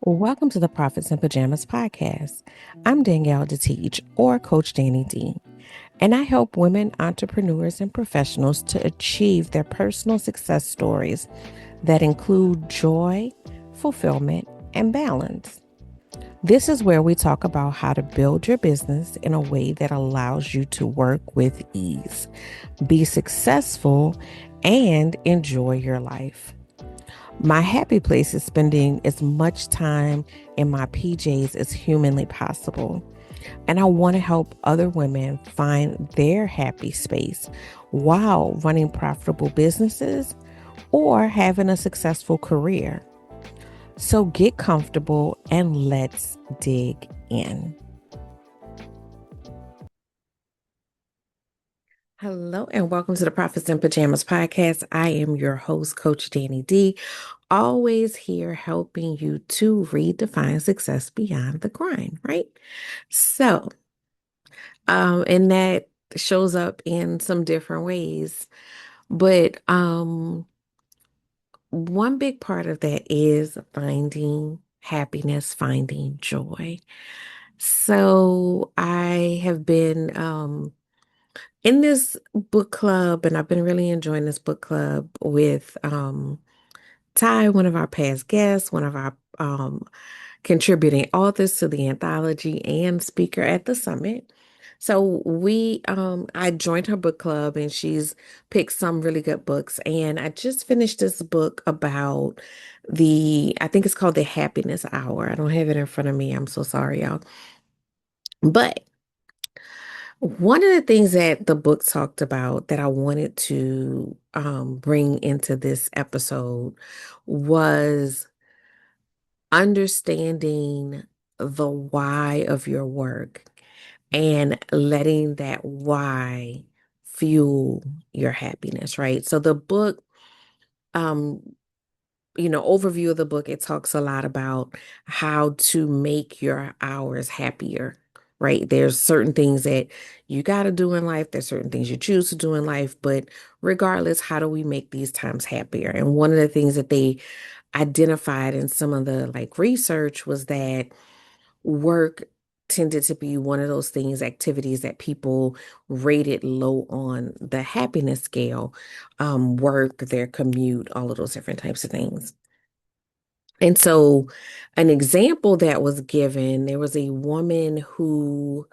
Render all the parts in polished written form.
Welcome to the Profits in Pajamas podcast. I'm Danielle D, or Coach Danni D, and I help women entrepreneurs and professionals to achieve their personal success stories that include joy, fulfillment, and balance. This is where we talk about how to build your business in a way that allows you to work with ease, be successful, and enjoy your life. My happy place is spending as much time in my PJs as humanly possible. And I want to help other women find their happy space while running profitable businesses or having a successful career. So get comfortable and let's dig in. Hello and welcome to the Profits in Pajamas podcast. I am your host, Coach Danni D, always here helping you to redefine success beyond the grind, right? So, and that shows up in some different ways, but one big part of that is finding happiness, finding joy. So I have been in this book club, and I've been really enjoying this book club with Ty, one of our past guests, one of our contributing authors to the anthology and speaker at the summit. So I joined her book club and she's picked some really good books. And I just finished this book about I think it's called The Happiness Hour. I don't have it in front of me. I'm so sorry, y'all. But one of the things that the book talked about that I wanted to bring into this episode was understanding the why of your work and letting that why fuel your happiness, right? So the book, um, overview of the book, it talks a lot about how to make your hours happier, right? There's certain things that you got to do in life, there's certain things you choose to do in life, but regardless, how do we make these times happier? And one of the things that they identified in some of the research was that work tended to be one of those things, activities that people rated low on the happiness scale, work, their commute, all of those different types of things. And so, an example that was given, there was a woman who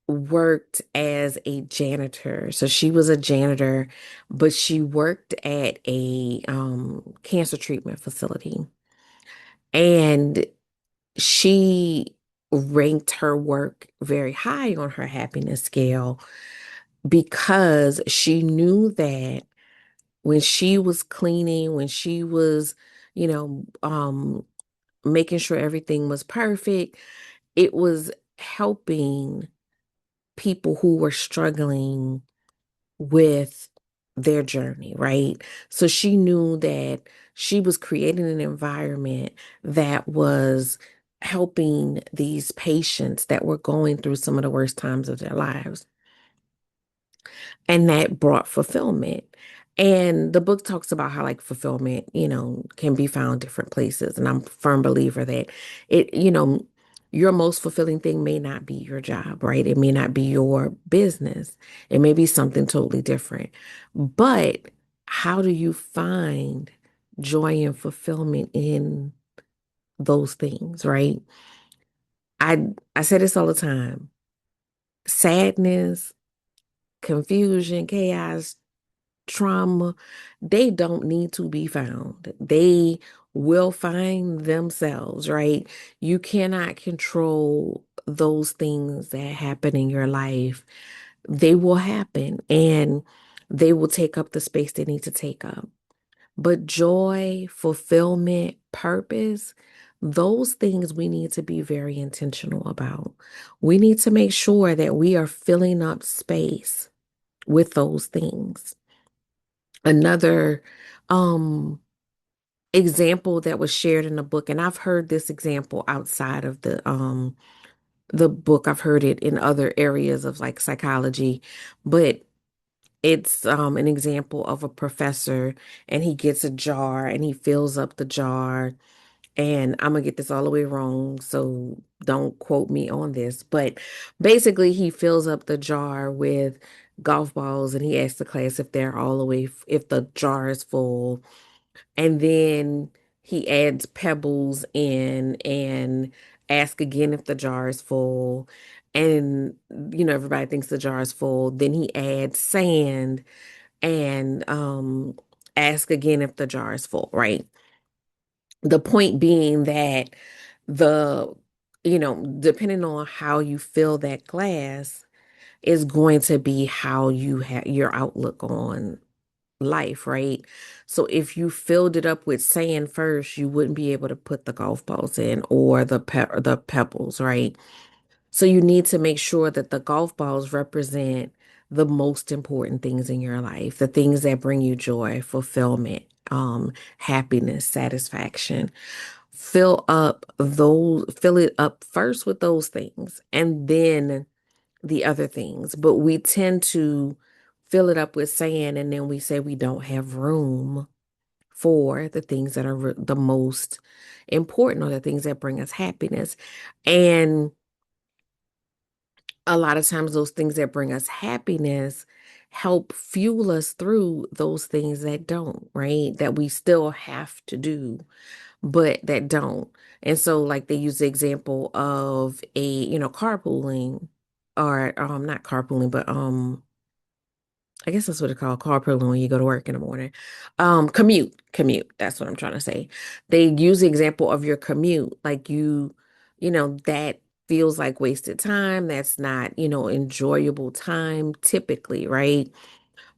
worked as a janitor. So she was a janitor, but she worked at a cancer treatment facility. And she ranked her work very high on her happiness scale because she knew that when she was cleaning, when she was, you know, making sure everything was perfect, it was helping people who were struggling with their journey, right? So she knew that she was creating an environment that was helping these patients that were going through some of the worst times of their lives. And that brought fulfillment. And the book talks about how fulfillment, can be found different places. And I'm a firm believer that your most fulfilling thing may not be your job, right? It may not be your business. It may be something totally different. But how do you find joy and fulfillment in those things, right? I say this all the time. Sadness, confusion, chaos, trauma, they don't need to be found. They will find themselves, right? You cannot control those things that happen in your life. They will happen and they will take up the space they need to take up. But joy, fulfillment, purpose, those things we need to be very intentional about. We need to make sure that we are filling up space with those things. Another example that was shared in the book, and I've heard this example outside of the book. I've heard it in other areas of psychology, but It's an example of a professor, and he gets a jar and he fills up the jar. And I'm gonna get this all the way wrong, so don't quote me on this. But basically, he fills up the jar with golf balls, and he asks the class if they're all the way, if the jar is full. And then he adds pebbles in and asks again if the jar is full. And everybody thinks the jar is full. Then he adds sand and ask again if the jar is full, right? The point being that the, depending on how you fill that glass is going to be how you have your outlook on life, right? So if you filled it up with sand first, you wouldn't be able to put the golf balls in or the pebbles, right? So you need to make sure that the golf balls represent the most important things in your life, the things that bring you joy, fulfillment, happiness, satisfaction. Fill it up first with those things and then the other things. But we tend to fill it up with sand and then we say we don't have room for the things that are the most important or the things that bring us happiness. And a lot of times those things that bring us happiness help fuel us through those things that don't, right? That we still have to do, but that don't. And so like they use the example of carpooling or not carpooling, but I guess that's what it's called, carpooling when you go to work in the morning. Commute. That's what I'm trying to say. They use the example of your commute, like that feels like wasted time. That's not, enjoyable time typically, right?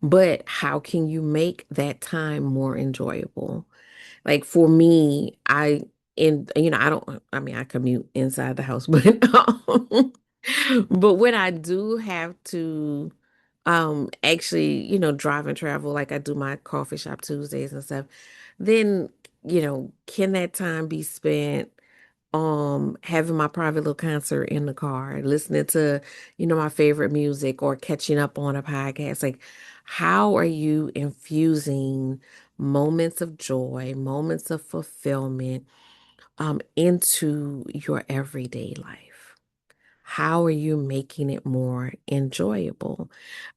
But how can you make that time more enjoyable? Like for me, I mean, I commute inside the house, but but when I do have to actually, drive and travel, like I do my coffee shop Tuesdays and stuff, then, can that time be spent having my private little concert in the car, listening to, my favorite music or catching up on a podcast? Like, how are you infusing moments of joy, moments of fulfillment, into your everyday life? How are you making it more enjoyable?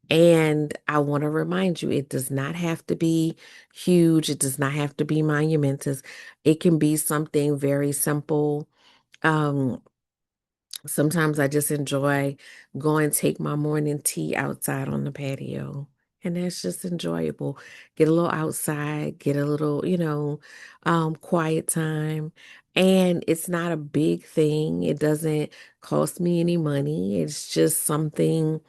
And I want to remind you, it does not have to be huge. It does not have to be monumentous. It can be something very simple. Um, Sometimes I just enjoy going take my morning tea outside on the patio. And that's just enjoyable. Get a little outside, get a little, quiet time. And it's not a big thing. It doesn't cost me any money. It's just something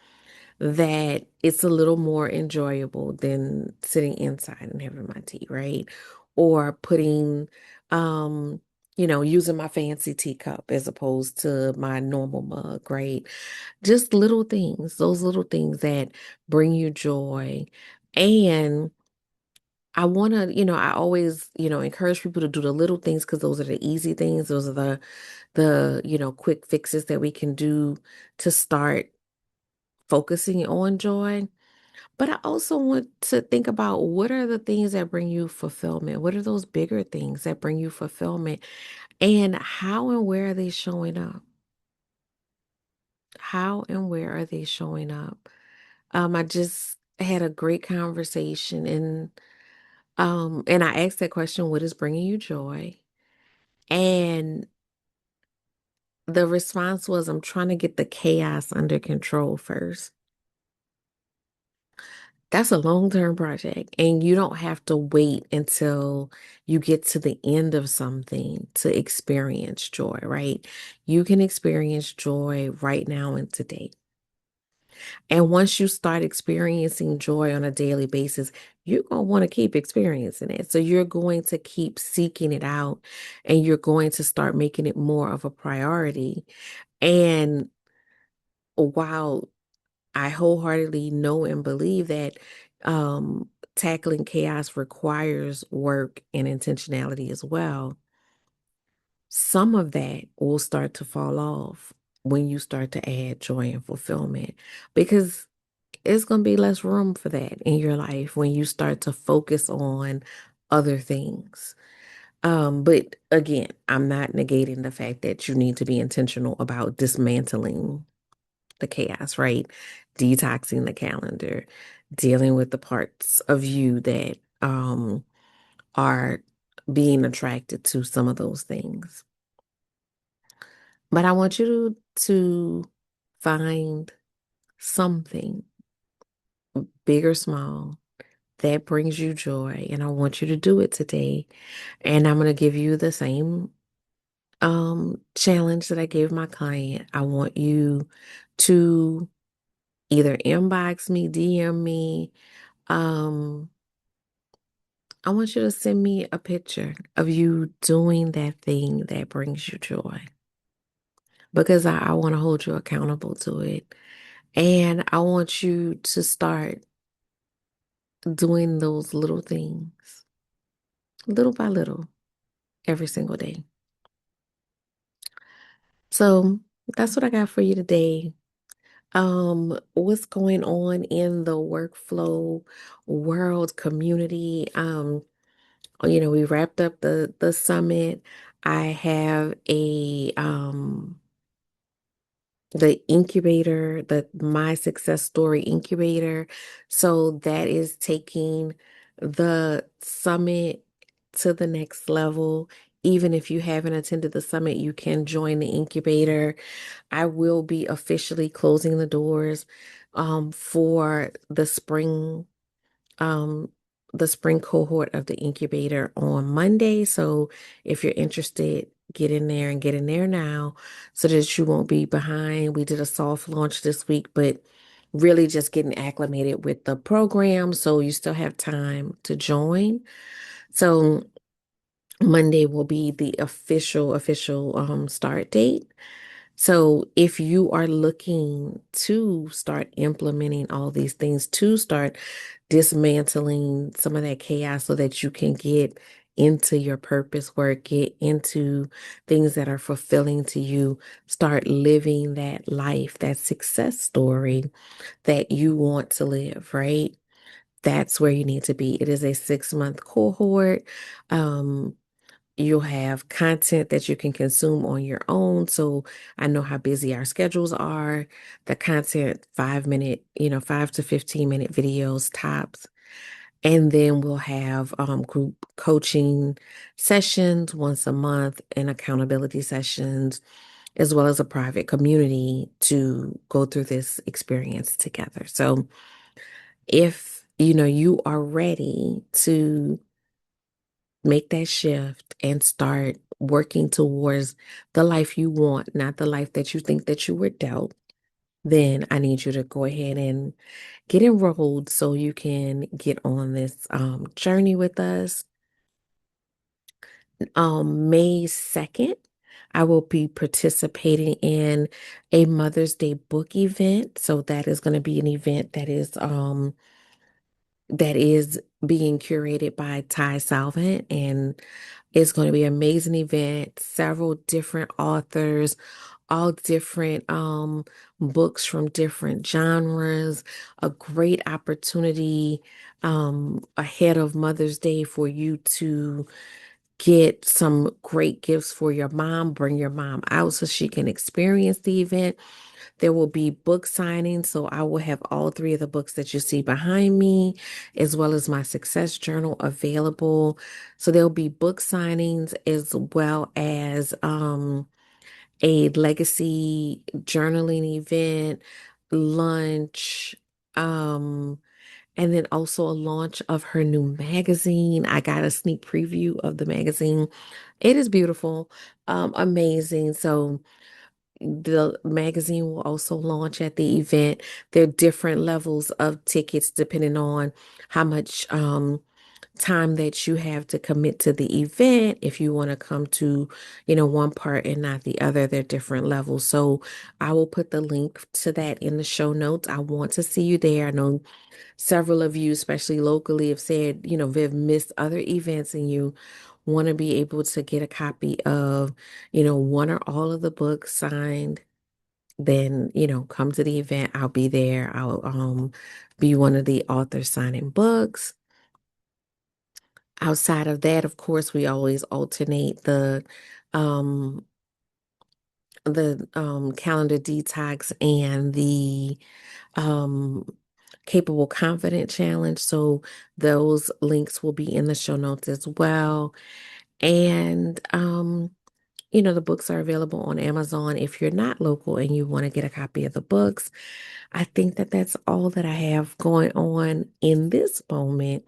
that it's a little more enjoyable than sitting inside and having my tea, right? Or putting, using my fancy teacup as opposed to my normal mug, right? Just little things, those little things that bring you joy. And I want to, I always, encourage people to do the little things because those are the easy things. Those are the quick fixes that we can do to start focusing on joy. But I also want to think about what are the things that bring you fulfillment? What are those bigger things that bring you fulfillment? And how and where are they showing up? How and where are they showing up? I just had a great conversation and I asked that question, what is bringing you joy? And the response was, I'm trying to get the chaos under control first. That's a long-term project, and you don't have to wait until you get to the end of something to experience joy, right? You can experience joy right now and today. And once you start experiencing joy on a daily basis, you're going to want to keep experiencing it. So you're going to keep seeking it out and you're going to start making it more of a priority. And while I wholeheartedly know and believe that tackling chaos requires work and intentionality as well. Some of that will start to fall off when you start to add joy and fulfillment because it's going to be less room for that in your life when you start to focus on other things. But again, I'm not negating the fact that you need to be intentional about dismantling the chaos, right? Detoxing the calendar, dealing with the parts of you that are being attracted to some of those things. But I want you to find something, big or small, that brings you joy. And I want you to do it today. And I'm going to give you the same challenge that I gave my client. I want you to either inbox me, DM me. Um, I want you to send me a picture of you doing that thing that brings you joy because I want to hold you accountable to it. And I want you to start doing those little things, little by little, every single day. So that's what I got for you today. What's going on in the workflow world community? We wrapped up the summit. I have the incubator, the My Success Story incubator. So that is taking the summit to the next level. Even if you haven't attended the summit, you can join the incubator. I will be officially closing the doors for um, the spring cohort of the incubator on Monday. So if you're interested, get in there and get in there now so that you won't be behind. We did a soft launch this week, but really just getting acclimated with the program. So you still have time to join. So Monday will be the official start date. So if you are looking to start implementing all these things, to start dismantling some of that chaos so that you can get into your purpose work, get into things that are fulfilling to you, start living that life, that success story that you want to live, right? That's where you need to be. It is a 6-month cohort. Um, You'll have content that you can consume on your own. So I know how busy our schedules are. The content, 5 minute, 5 to 15 minute videos tops. And then we'll have group coaching sessions once a month and accountability sessions, as well as a private community to go through this experience together. So if you are ready to make that shift and start working towards the life you want, not the life that you think that you were dealt, then I need you to go ahead and get enrolled so you can get on this journey with us. May 2nd, I will be participating in a Mother's Day book event. So that is going to be an event that is being curated by Ty Salvant, and it's going to be an amazing event. Several different authors, all different books from different genres. A great opportunity ahead of Mother's Day for you to get some great gifts for your mom. Bring your mom out so she can experience the event. There will be book signings, so I will have all three of the books that you see behind me, as well as my success journal available. So there'll be book signings as well as a legacy journaling event, lunch, um, and then also a launch of her new magazine. I got a sneak preview of the magazine. It is beautiful, amazing. So the magazine will also launch at the event. There are different levels of tickets depending on how much time that you have to commit to the event. If you want to come to, one part and not the other, there are different levels. So I will put the link to that in the show notes. I want to see you there. I know several of you, especially locally, have said, they've missed other events and you want to be able to get a copy of, one or all of the books signed then, come to the event. I'll be there. I'll be one of the authors signing books. Outside of that, of course, we always alternate um the calendar detox and the um capable confident challenge. So those links will be in the show notes as well. And the books are available on Amazon. If you're not local and you want to get a copy of the books, I think that that's all that I have going on in this moment.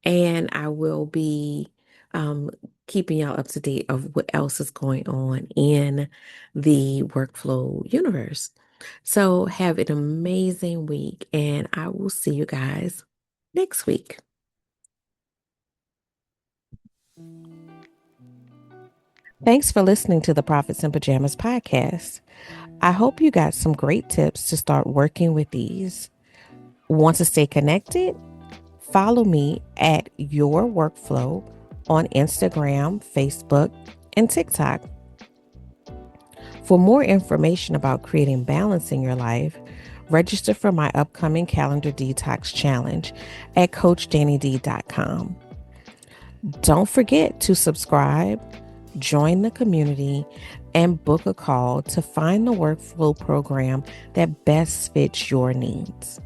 And I will be um, keeping y'all up to date of what else is going on in the workflow universe. So have an amazing week, and I will see you guys next week. Thanks for listening to the Prophets in Pajamas podcast. I hope you got some great tips to start working with these. Want to stay connected? Follow me at Your Workflow on Instagram, Facebook, and TikTok. For more information about creating balance in your life, register for my upcoming calendar detox challenge at CoachDanniD.com. Don't forget to subscribe, join the community, and book a call to find the workflow program that best fits your needs.